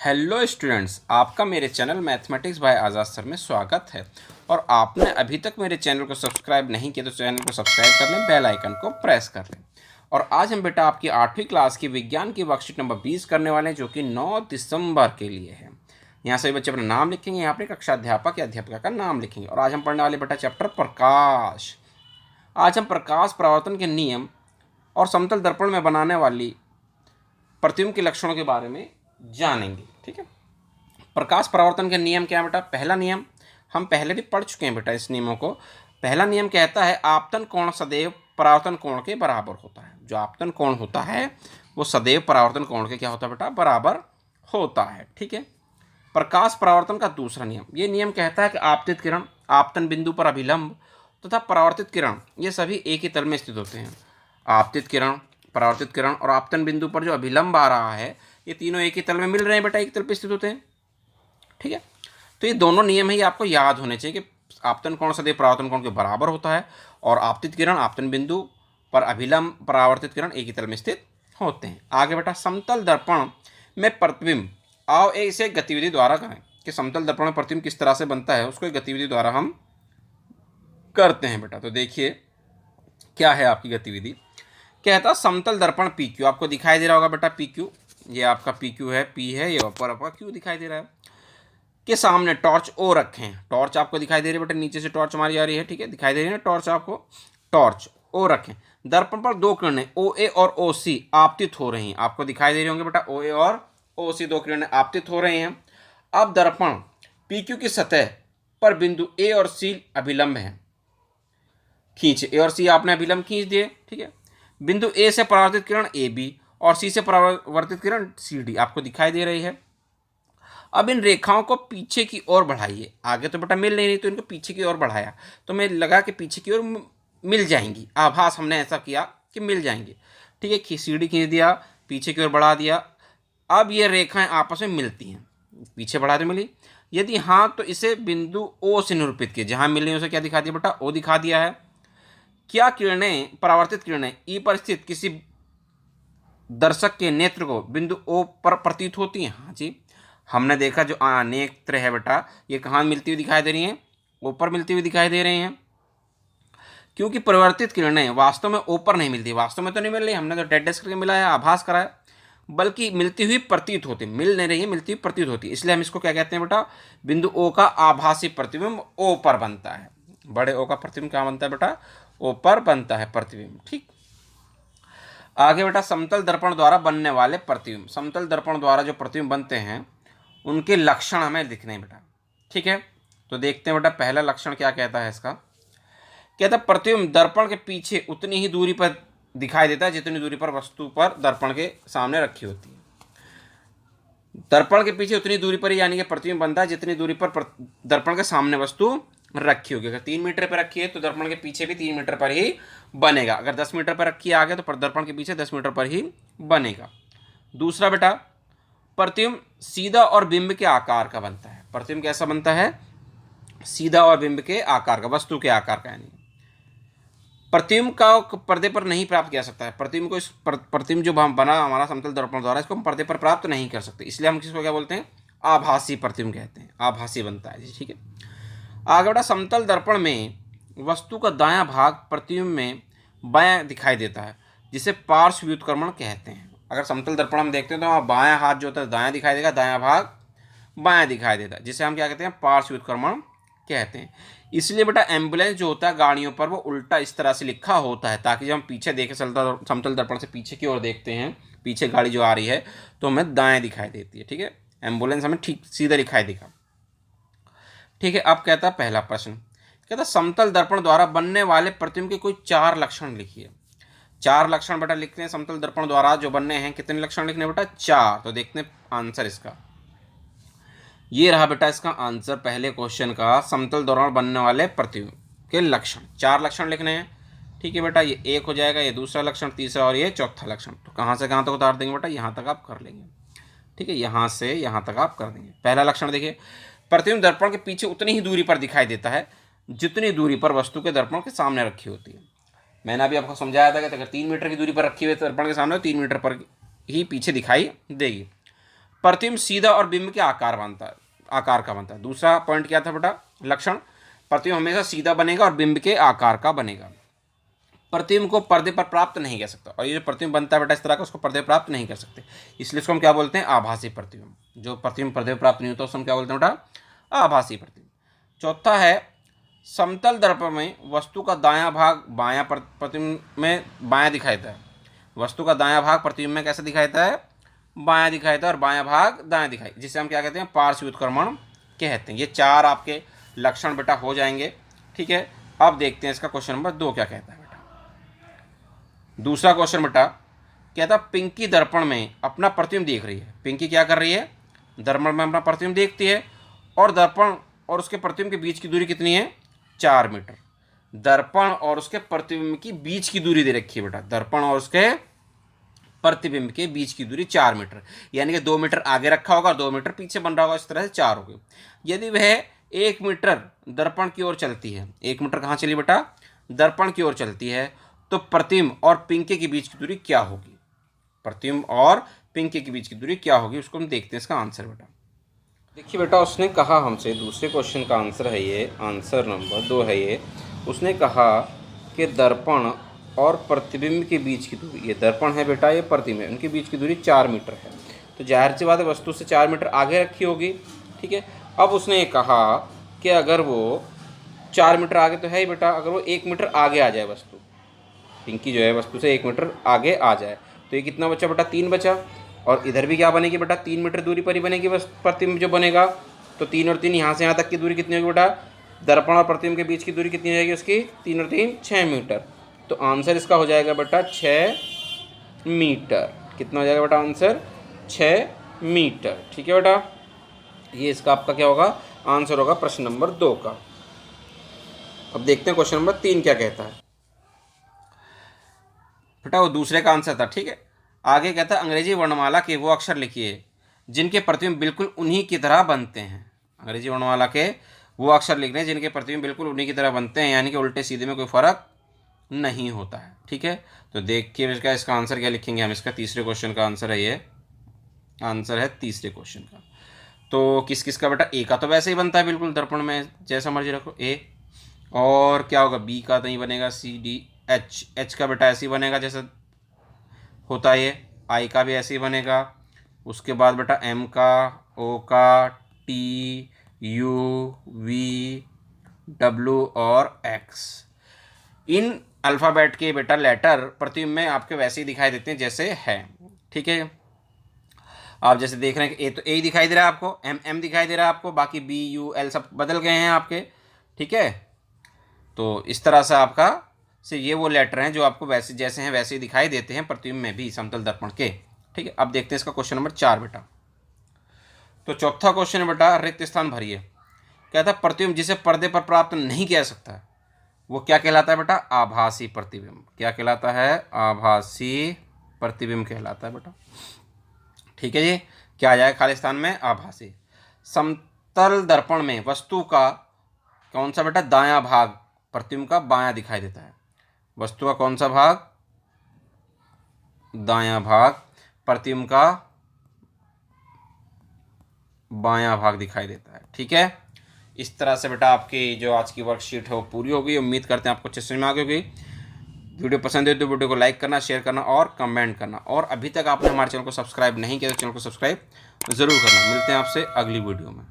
Hello students, आपका मेरे channel mathematics bye आज़ाद sir में स्वागत है। और आपने अभी तक मेरे चैनल को सब्सक्राइब नहीं किया तो चैनल को सब्सक्राइब कर लें, बेल आइकन को प्रेस कर लें। और आज हम बेटा आपकी 8वीं क्लास की विज्ञान की वर्कशीट नंबर 20 करने वाले हैं, जो कि 9 दिसंबर के लिए है। यहाँ सभी बच्चे अपना नाम लिखेंगे, यहाँ पे कक्षा अध्यापक या अध्यापिका का नाम लिखेंगे। और आज हम पढ़ने वाले बेटा चैप्टर प्रकाश। आज हम प्रकाश परावर्तन के नियम और समतल दर्पण में बनाने वाली प्रतिबिंब के लक्षणों के बारे में जानेंगे। ठीक है, प्रकाश परावर्तन के नियम क्या है बेटा? पहला नियम हम पहले भी पढ़ चुके हैं बेटा इस नियमों को। पहला नियम कहता है आपतन कोण सदैव परावर्तन कोण के बराबर होता है। जो आपतन कोण होता है वो सदैव परावर्तन कोण के क्या होता है बेटा? बराबर होता है। ठीक है, प्रकाश परावर्तन का दूसरा नियम, ये नियम कहता है कि आपतित किरण आपतन बिंदु पर अभिलंब तथा परावर्तित किरण ये सभी एक ही तल में स्थित होते हैं। आपतित किरण, परावर्तित किरण और आपतन बिंदु पर जो अभिलंब आ रहा है ये तीनों एक ही तल में मिल रहे हैं बेटा, एक तल पे स्थित होते हैं। ठीक है, तो ये दोनों नियम ही आपको याद होने चाहिए कि आपतन कोण सदैव परावर्तन कोण के बराबर होता है और आपतित किरण आपतन बिंदु पर अभिलंब परावर्तित किरण एक ही तल में स्थित होते हैं। आगे बेटा समतल दर्पण में प्रतिबिंब, आओ इसे गतिविधि द्वारा करें कि समतल दर्पण में प्रतिबिंब किस तरह से बनता है, उसको एक गतिविधि द्वारा हम करते हैं बेटा। तो देखिए क्या है आपकी गतिविधि। कहता समतल दर्पण पी क्यू, आपको दिखाई दे रहा होगा बेटा पी क्यू, ये आपका पी क्यू है, पी है, ये ऊपर आपका क्यू दिखाई दे रहा है। के सामने टॉर्च ओ रखें, टॉर्च आपको दिखाई दे रही है बेटा, नीचे से टॉर्च हमारी आ रही है। ठीक है, दिखाई दे रही है ना टॉर्च आपको, टॉर्च ओ रखें। दर्पण पर दो किरणें ओ ए और ओ सी आपतित हो रही हैं, आपको दिखाई दे रही होंगे बेटा, ओ ए और ओ सी दो किरणें आपतित हो रही हैं। अब दर्पण पी क्यू की सतह पर बिंदु ए और सी अभिलंब है, खींचे, ए और सी आपने अभिलंब खींच दिए। ठीक है, बिंदु ए से परावर्तित किरण ए बी और सी से परावर्तित किरण सी डी आपको दिखाई दे रही है। अब इन रेखाओं को पीछे की ओर बढ़ाइए, आगे तो बेटा मिल नहीं रही तो इनको पीछे की ओर बढ़ाया तो मैं लगा कि पीछे की ओर मिल जाएंगी, आभास हमने ऐसा किया कि मिल जाएंगी। ठीक है, सीढ़ी खींच दिया, पीछे की ओर बढ़ा दिया। अब ये रेखाएं आपस में मिलती हैं, पीछे बढ़ा दे मिली, यदि हाँ तो इसे बिंदु ओ से निरूपित किया, जहाँ मिल रही उसे क्या दिखा दिया बेटा? ओ दिखा दिया है। क्या किरणें, परावर्तित किरणें ई पर स्थित किसी दर्शक के नेत्र को बिंदु ओ पर प्रतीत होती हैं? हाँ जी, हमने देखा जो नेत्र है बेटा ये कहाँ मिलती हुई दिखाई दे रही हैं? ऊपर मिलती हुई दिखाई दे रही हैं। क्योंकि परिवर्तित किरणें वास्तव में ऊपर नहीं मिलती, वास्तव में तो नहीं मिल रही, हमने तो डेड डेस्क करके मिला है, आभास करा है, बल्कि मिलती हुई प्रतीत होती, मिल नहीं रही है, मिलती हुई प्रतीत होती। इसलिए हम इसको क्या कहते हैं बेटा? बिंदु ओ का आभासी प्रतिबिंब ओ पर बनता है। बड़े ओ का प्रतिबिंब क्या बनता है बेटा? ओ पर बनता है प्रतिबिंब। ठीक, आगे बेटा समतल दर्पण द्वारा बनने वाले प्रतिबिंब, समतल दर्पण द्वारा जो प्रतिबिंब बनते हैं उनके लक्षण हमें लिखने हैं बेटा। ठीक है, तो देखते हैं बेटा पहला लक्षण क्या कहता है इसका। कहता है प्रतिबिंब दर्पण के पीछे उतनी ही दूरी पर दिखाई देता है जितनी दूरी पर वस्तु पर दर्पण के सामने रखी होती है। दर्पण के पीछे उतनी दूरी पर ही यानी कि प्रतिबिंब बनता है जितनी दूरी पर दर्पण के सामने वस्तु रखी होगी। अगर 3 मीटर पर रखी है तो दर्पण के पीछे भी 3 मीटर पर ही बनेगा। अगर 10 मीटर पर रखी है आगे तो दर्पण के पीछे 10 मीटर पर ही बनेगा। दूसरा बेटा प्रतिबिंब सीधा और बिंब के आकार का बनता है। प्रतिबिंब कैसा बनता है? सीधा और बिंब के आकार का, वस्तु के आकार का। यानी प्रतिबिंब का पर्दे पर नहीं प्राप्त किया सकता है। प्रतिबिंब को, इस प्रतिबिंब जो बना हमारा समतल दर्पण द्वारा, इसको हम पर्दे पर प्राप्त नहीं कर सकते, इसलिए हम किसको क्या बोलते हैं? आभासी प्रतिबिंब कहते हैं, आभासी बनता है जी। ठीक है, आगे बेटा समतल दर्पण में वस्तु का दायां भाग प्रतिबिंब में बायां दिखाई देता है, जिसे पार्श्व व्युत्क्रमण कहते हैं। अगर समतल दर्पण हम देखते हैं तो वहाँ बायां हाथ जो होता है दायां दिखाई देगा, दायां भाग बायां दिखाई देता है, जिसे हम क्या कहते हैं? पार्श्व व्युत्क्रमण कहते हैं। इसलिए बेटा एम्बुलेंस जो होता है गाड़ियों पर वो उल्टा इस तरह से लिखा होता है, ताकि जब हम पीछे देखें समतल दर्पण से पीछे की ओर देखते हैं, पीछे गाड़ी जो आ रही है तो हमें दाएं दिखाई देती है। ठीक है, एम्बुलेंस हमें ठीक सीधा दिखाई देगा। ठीक है, अब कहता है पहला प्रश्न, कहता समतल दर्पण द्वारा बनने वाले प्रतिबिंब के कोई 4 लक्षण लिखिए। 4 लक्षण बेटा लिखते हैं समतल दर्पण द्वारा जो बनने हैं। कितने लक्षण लिखने बेटा? 4। तो देखते हैं आंसर इसका, ये रहा बेटा इसका आंसर पहले क्वेश्चन का, समतल दर्पण बनने वाले प्रतिबिंब के लक्षण। 4 लक्षण लिखने हैं। ठीक है बेटा, ये एक हो जाएगा, ये दूसरा लक्षण, तीसरा और ये चौथा लक्षण। तो कहाँ से कहाँ तक उतार देंगे बेटा? यहाँ तक आप कर लेंगे। ठीक है, यहाँ से यहाँ तक आप कर देंगे। पहला लक्षण देखिए, प्रतिबिंब दर्पण के पीछे उतनी ही दूरी पर दिखाई देता है जितनी दूरी पर वस्तु के दर्पण के सामने रखी होती है। मैंने अभी आपको समझाया था कि अगर 3 मीटर की दूरी पर रखी हुई दर्पण के सामने तो 3 मीटर पर ही पीछे दिखाई देगी। प्रतिबिंब सीधा और बिंब के आकार का बनता है। दूसरा पॉइंट क्या था बेटा, लक्षण, प्रतिबिंब हमेशा सीधा बनेगा और बिंब के आकार का बनेगा। प्रतिबिंब को पर्दे पर प्राप्त नहीं कर सकता, और ये जो प्रतिबिंब बनता है बेटा इस तरह का, उसको पर्दे पर प्राप्त नहीं कर सकते, इसलिए इसको हम क्या बोलते हैं, आभासी प्रतिबिंब। जो प्रतिबिंब पर्दे पर प्राप्त नहीं होता उसको हम क्या बोलते हैं बेटा, आभासी प्रतिबिंब। चौथा है, समतल दर्पण में वस्तु का दायां भाग बायां प्रतिबिंब में बायां दिखाई देता है। वस्तु का दायां भाग प्रतिबिंब में कैसे दिखाई देता है, बायां दिखाई देता है, और बायां भाग दायां दिखाई, जिसे हम क्या कहते हैं, पार्श्व व्युत्क्रमण कहते हैं। ये 4 आपके लक्षण बेटा हो जाएंगे। ठीक है, अब देखते हैं इसका क्वेश्चन नंबर 2 क्या कहता है बेटा। दूसरा क्वेश्चन बेटा कहता, पिंकी दर्पण में अपना प्रतिबिंब देख रही है। पिंकी क्या कर रही है, दर्पण में अपना प्रतिबिंब देखती है, और दर्पण और उसके प्रतिबिंब के बीच की दूरी कितनी है, 4 मीटर। दर्पण और उसके प्रतिबिंब की बीच की दूरी दे रखी है बेटा, दर्पण और उसके प्रतिबिंब के बीच की दूरी 4 मीटर, यानी कि 2 मीटर आगे रखा होगा, 2 मीटर पीछे बन रहा होगा, इस तरह से 4 हो गए। यदि वह 1 मीटर दर्पण की ओर चलती है, 1 मीटर कहाँ चली बेटा, दर्पण की ओर चलती है, तो प्रतिबिंब और पिंकी के बीच की दूरी क्या होगी, प्रतिबिंब और पिंकी के बीच की दूरी क्या होगी, उसको हम देखते हैं इसका आंसर बेटा। देखिए बेटा, उसने कहा हमसे, दूसरे क्वेश्चन का आंसर है ये, आंसर नंबर 2 है ये। उसने कहा कि दर्पण और प्रतिबिंब के बीच की दूरी, ये दर्पण है बेटा, ये प्रतिबिंब है, उनके बीच की दूरी 4 मीटर है। तो जाहिर सी बात है वस्तु से 4 मीटर आगे रखी होगी। ठीक है, अब उसने ये कहा कि अगर वो 4 मीटर आगे तो है ही बेटा, अगर वो 1 मीटर आगे आ जाए, वस्तु पिंकी जो है वस्तु से 1 मीटर आगे आ जाए, तो ये कितना बचा बेटा, 3 बचा। और इधर भी क्या बनेगी बेटा, 3 मीटर दूरी पर ही बनेगी बस प्रतिबिंब जो बनेगा। तो 3 और 3 यहाँ से यहाँ तक की दूरी कितनी होगी बेटा, दर्पण और प्रतिबिंब के बीच की दूरी कितनी रहेगी उसकी, 3 और 3 6 मीटर। तो आंसर इसका हो जाएगा बेटा 6 मीटर। कितना हो जाएगा बेटा आंसर, 6 मीटर। ठीक है बेटा, ये इसका आपका क्या होगा, आंसर होगा प्रश्न नंबर 2 का। अब देखते हैं क्वेश्चन नंबर 3 क्या कहता है बेटा, वो दूसरे का आंसर था। ठीक है, आगे कहता है, अंग्रेजी वर्णमाला के वो अक्षर लिखिए जिनके प्रतिबिंब बिल्कुल उन्हीं की तरह बनते हैं। अंग्रेजी वर्णमाला के वो अक्षर लिखने हैं जिनके प्रतिबिंब बिल्कुल उन्हीं की तरह बनते हैं, यानी कि उल्टे सीधे में कोई फर्क नहीं होता है। ठीक है, तो देखिए इसका आंसर क्या लिखेंगे हम, इसका तीसरे क्वेश्चन का आंसर है ये, आंसर है तीसरे क्वेश्चन का। तो किस किस का बेटा, ए का तो वैसे ही बनता है बिल्कुल दर्पण में, जैसा मर्जी रखो ए, और क्या होगा, बी का नहीं बनेगा, सी डी एच, एच का बेटा ऐसे ही बनेगा जैसा होता है ये, आई का भी ऐसे ही बनेगा। उसके बाद बेटा एम का, ओ का, टी, यू, वी, डब्ल्यू और एक्स, इन अल्फ़ाबेट के बेटा लेटर प्रतिबिंब में आपके वैसे ही दिखाई देते हैं जैसे है। ठीक है, आप जैसे देख रहे हैं कि ए तो ए ही दिखाई दे रहा है आपको, एम एम दिखाई दे रहा है आपको, बाकी बी यू एल सब बदल गए हैं आपके। ठीक है, तो इस तरह से आपका से ये वो लेटर हैं जो आपको वैसे जैसे हैं वैसे ही दिखाई देते हैं प्रतिबिंब में भी समतल दर्पण के। ठीक है, अब देखते हैं इसका क्वेश्चन नंबर 4 बेटा। तो चौथा क्वेश्चन है बेटा, रिक्त स्थान भरिए। कहता है प्रतिबिंब जिसे पर्दे पर प्राप्त नहीं किया जा सकता वो क्या कहलाता है बेटा, आभासी प्रतिबिंब। क्या कहलाता है, आभासी प्रतिबिंब कहलाता है बेटा। ठीक है जी, क्या आ जाएगा खाली स्थान में, आभासी। समतल दर्पण में वस्तु का कौन सा बेटा, दायां भाग प्रतिबिंब का बायां दिखाई देता है। वस्तु का कौन सा भाग, दायां भाग प्रतिबिंब का बायां भाग दिखाई देता है। ठीक है, इस तरह से बेटा आपकी जो आज की वर्कशीट है वो पूरी हो गई। उम्मीद करते हैं आपको अच्छे समझ में आ गई होगी। वीडियो पसंद है तो वीडियो को लाइक करना, शेयर करना और कमेंट करना, और अभी तक आपने हमारे चैनल को सब्सक्राइब नहीं किया तो चैनल को सब्सक्राइब ज़रूर करना। मिलते हैं आपसे अगली वीडियो में।